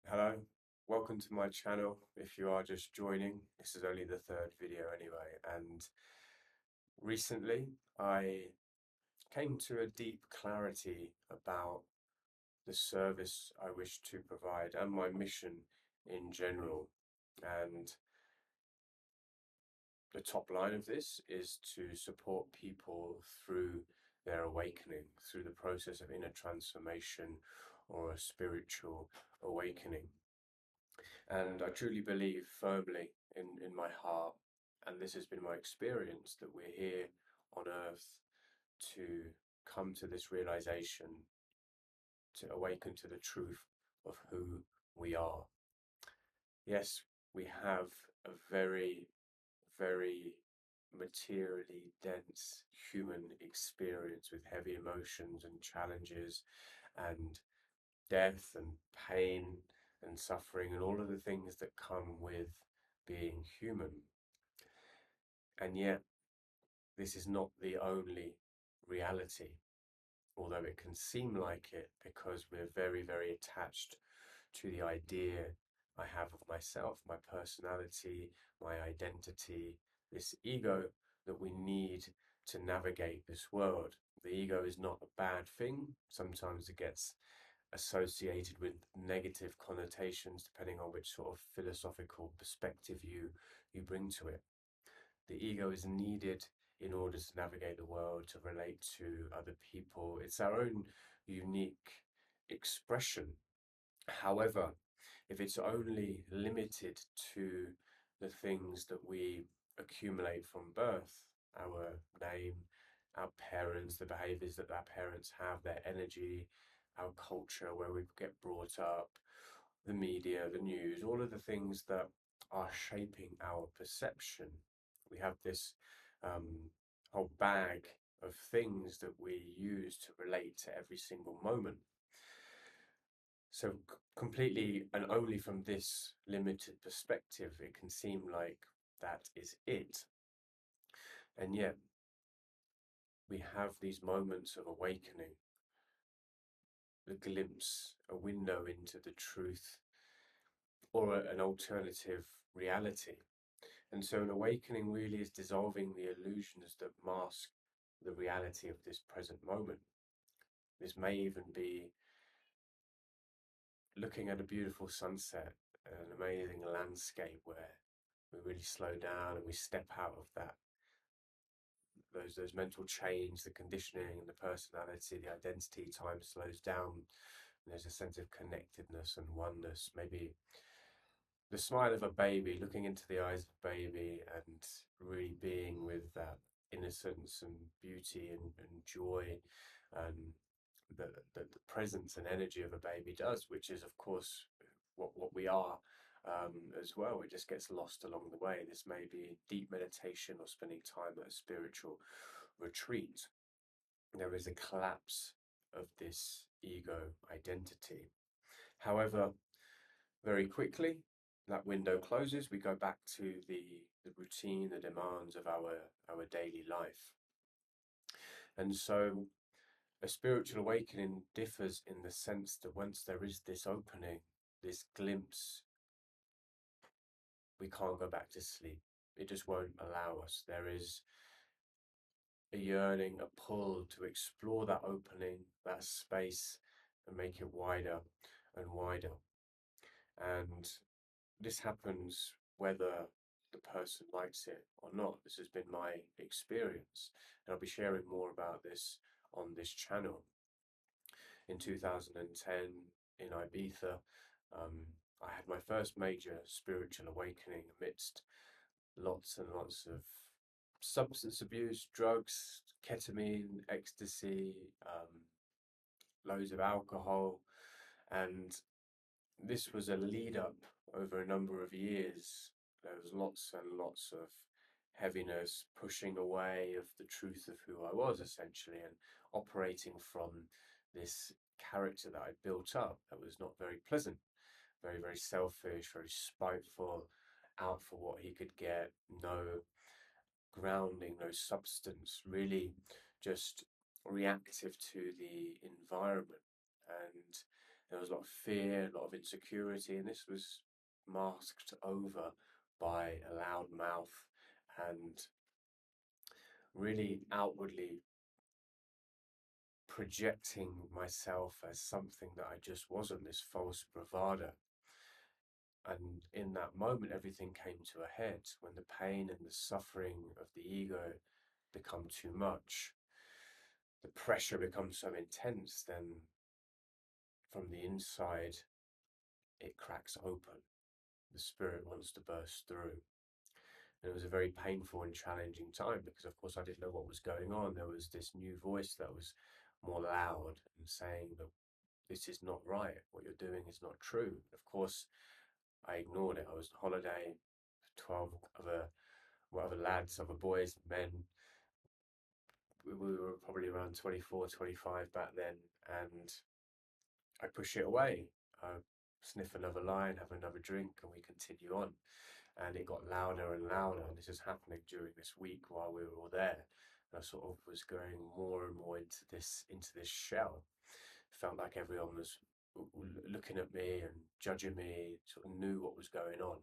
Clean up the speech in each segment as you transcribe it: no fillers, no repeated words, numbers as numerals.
Hello, welcome to my channel. If you are just joining, this is only the third video anyway, and recently I came to a deep clarity about the service I wish to provide and my mission in general. And the top line of this is to support people through their awakening, through the process of inner transformation or a spiritual awakening. And I truly believe firmly in my heart, and this has been my experience, that we're here on earth to come to this realization, to awaken to the truth of who we are. Yes, we have a very, very materially dense human experience with heavy emotions and challenges and death and pain and suffering and all of the things that come with being human. And yet, this is not the only reality, although it can seem like it because we're very, very attached to the idea I have of myself, my personality, my identity, this ego that we need to navigate this world. The ego is not a bad thing. Sometimes it gets associated with negative connotations depending on which sort of philosophical perspective you bring to it. The ego is needed in order to navigate the world, to relate to other people. It's our own unique expression. However, if it's only limited to the things that we accumulate from birth, our name, our parents, the behaviors that our parents have, their energy, our culture, where we get brought up, the media, the news, all of the things that are shaping our perception. We have this whole bag of things that we use to relate to every single moment. So completely and only from this limited perspective, it can seem like that is it. And yet we have these moments of awakening, a glimpse, a window into the truth or an alternative reality. And so an awakening really is dissolving the illusions that mask the reality of this present moment. This may even be looking at a beautiful sunset, an amazing landscape where we really slow down and we step out of that those mental chains, the conditioning, the personality, the identity. Time slows down, and there's a sense of connectedness and oneness. Maybe the smile of a baby, looking into the eyes of a baby and really being with that innocence and beauty and joy and the presence and energy of a baby does, which is, of course, what we are as well. It just gets lost along the way. This may be deep meditation or spending time at a spiritual retreat. There is a collapse of this ego identity. However, very quickly, that window closes. We go back to the routine, the demands of our daily life. And so a spiritual awakening differs in the sense that once there is this opening, this glimpse, we can't go back to sleep. It just won't allow us. There is a yearning, a pull to explore that opening, that space, and make it wider and wider. And this happens whether the person likes it or not. This has been my experience, and I'll be sharing more about this on this channel. In 2010 in Ibiza, I had my first major spiritual awakening amidst lots and lots of substance abuse, drugs, ketamine, ecstasy, loads of alcohol, and this was a lead up over a number of years. There was lots and lots of heaviness, pushing away of the truth of who I was essentially, and operating from this character that I built up that was not very pleasant, very, very selfish, very spiteful, out for what he could get, no grounding, no substance, really just reactive to the environment. And There was a lot of fear, a lot of insecurity, and this was masked over by a loud mouth and really outwardly projecting myself as something that I just wasn't, this false bravado. And in that moment, everything came to a head when the pain and the suffering of the ego become too much. The pressure becomes so intense, then from the inside, it cracks open. The spirit wants to burst through. And it was a very painful and challenging time because, of course, I didn't know what was going on. There was this new voice that was more loud and saying that this is not right. What you're doing is not true. Of course, I ignored it. I was on holiday, 12 other lads, other boys, men. We were probably around 24, 25 back then, and I push it away. I sniff another line, have another drink, and we continue on. And it got louder and louder, and this is happening during this week while we were all there. And I sort of was going more and more into this shell. Felt like everyone was looking at me and judging me, sort of knew what was going on.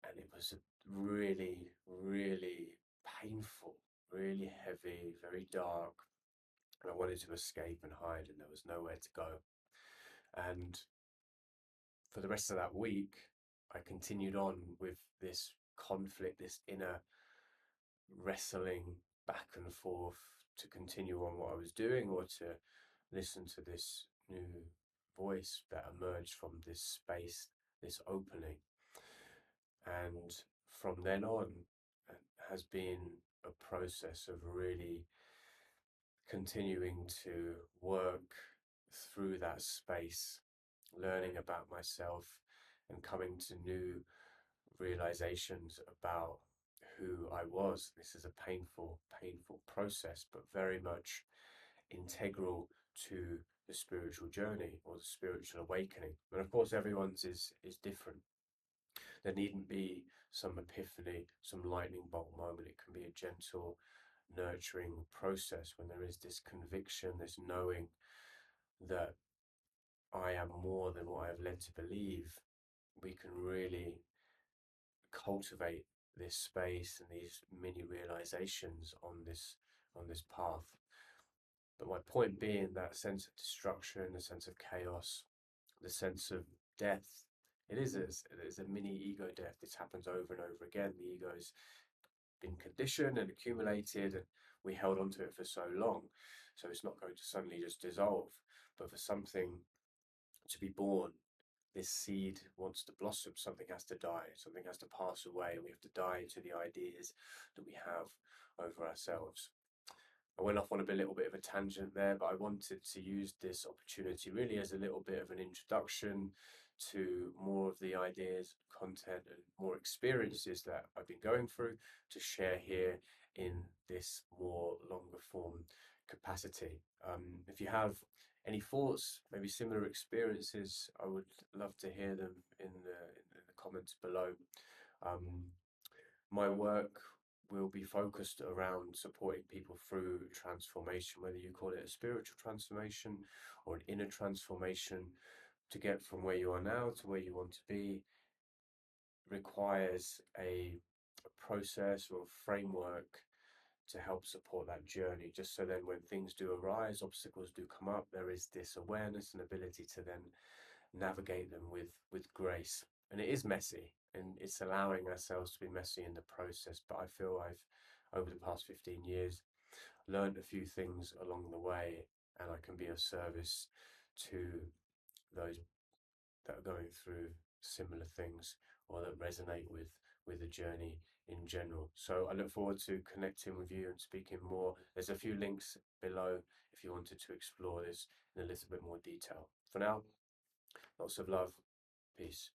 And it was really, really painful, really heavy, very dark. And I wanted to escape and hide, and there was nowhere to go. And for the rest of that week, I continued on with this conflict, this inner wrestling back and forth to continue on what I was doing or to listen to this new voice that emerged from this space, this opening. And from then on, it has been a process of really continuing to work through that space, learning about myself and coming to new realizations about who I was. This is a painful, painful process, but very much integral to the spiritual journey or the spiritual awakening. And of course, everyone's is different. There needn't be some epiphany, some lightning bolt moment. It can be a gentle, nurturing process when there is this conviction, this knowing that I am more than what I have led to believe. We can really cultivate this space and these mini realizations on this path. But my point being that sense of destruction, the sense of chaos, the sense of death. It is a mini ego death. This happens over and over again. The ego's been conditioned and accumulated, and we held onto it for so long. So it's not going to suddenly just dissolve. But for something to be born, this seed wants to blossom. Something has to die. Something has to pass away. We have to die to the ideas that we have over ourselves. I went off on a little bit of a tangent there, but I wanted to use this opportunity really as a little bit of an introduction to more of the ideas, content, and more experiences that I've been going through to share here in this more longer form capacity. If you have any thoughts, maybe similar experiences, I would love to hear them in the comments below. Um, my work will be focused around supporting people through transformation, whether you call it a spiritual transformation or an inner transformation. To get from where you are now to where you want to be requires a process or a framework to help support that journey, just so then when things do arise, obstacles do come up, there is this awareness and ability to then navigate them with grace. And it is messy, and it's allowing ourselves to be messy in the process. But I feel I've, over the past 15 years, learned a few things along the way, and I can be of service to those that are going through similar things or that resonate with the journey in general. So I look forward to connecting with you and speaking more. There's a few links below if you wanted to explore this in a little bit more detail. For now, lots of love. Peace.